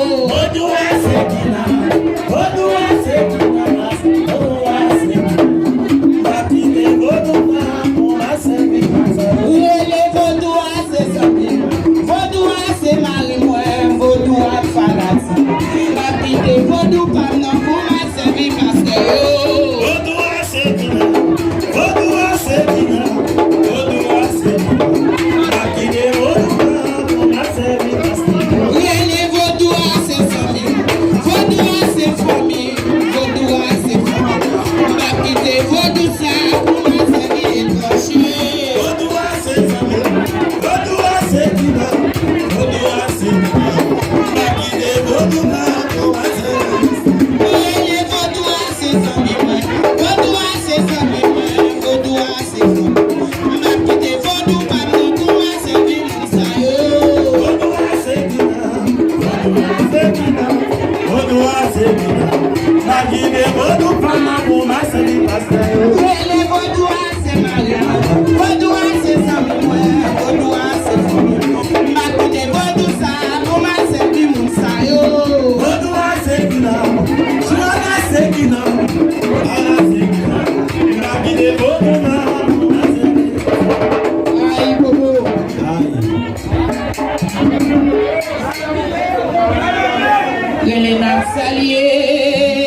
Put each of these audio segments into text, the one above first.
Vodou Ayisyen kinan, Vodou Ayisyen kinan, Vodou Ayisyen kinan. Papite Vodou pa, on a servi pas. Le Vodou Ayisyen, Vodou Ayisyen mari moi, Vodou Ayisyen fanati. Papite Vodou pa non pour ma servi paske yo. Vodou Ayisyen kinan, Vodou Ayisyen kinan, Vodou Ayisyen kinan. Papite Vodou pa, on a servi paske yo. Le Vodou Ayisyen Vodou Ayisyen famille, Vodou Ayisyen famille. Papite Vodou sa pour ma servi étranger. Vodou Ayisyen Vodou Ayisyen kinan, Vodou Ayisyen kinan. Papite Vodou pa, on a servi paske yo. Le Vodou Ayisyen Vodou Ayisyen famille, Vodou Ayisyen famille. Papite Vodou pa non pour ma servi sa yo. Vodou Ayisyen kinan, Vodou Ayisyen kinan, Vodou Ayisyen kinan. Papite Vodou pa, on a servi paske yo. Le Vodou Ayisyen mariage, Vodou Ayisyen famille, Vodou Ayisyen famille. Papite Vodou sa pour ma servi sa yo. Vodou Ayisyen kinan, jwenn Ayisyen kinan, Ayisyen kinan. Papite Vodou pa, on a servi paske yo. Aïe bobo. Les nains saliers,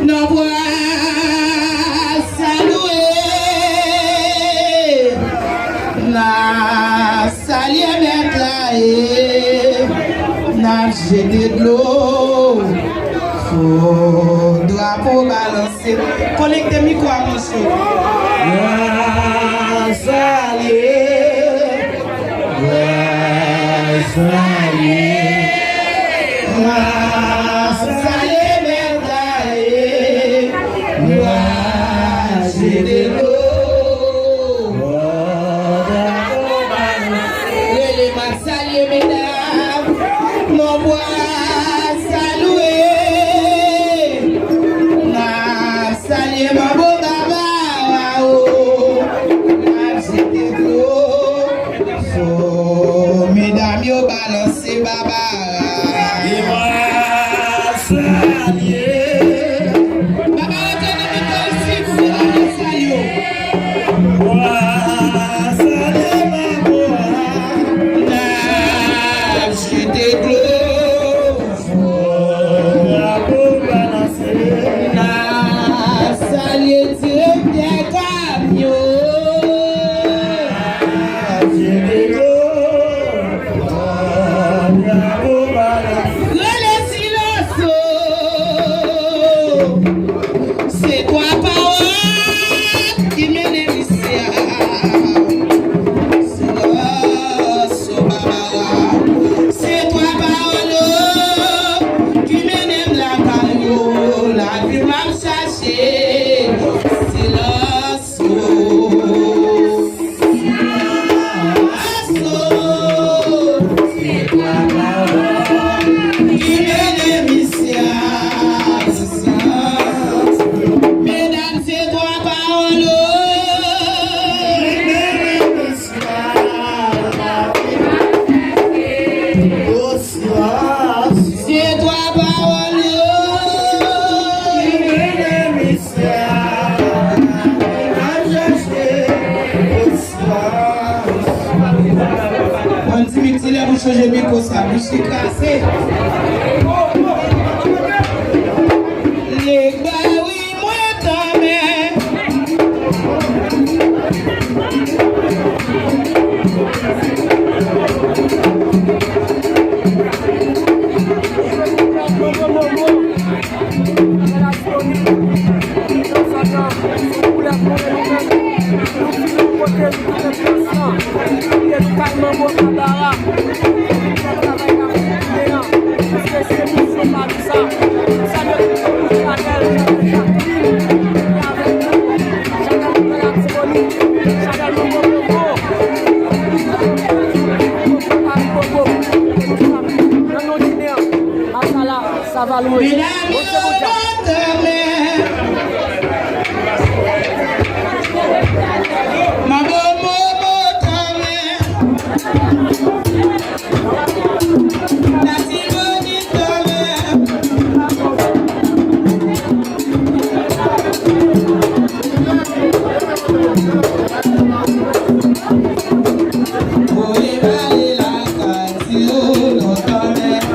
nos voix saluer, na salier mettre là et na jeter de l'eau, faut drapeau balancer, connectez micro à monsieur. Mesdames, yo balancez baba. Baba, retenez mes cols ici, vous balancez yo. J'étais gros. Na salier tire bien camion. Le silence, c'est toi parole qui mène ici. Silence, baba, c'est toi parole qui mène la caillou, la vie m'a cherché. Silence. Mesdames, c'est toi parole. C'est toi parole. On dit mixer les bouches, je mets comme ça, bouche cassée. Les gars, oui, moi, t'en mets. Ça va louer. Manbo, momo, tanbou. Avalè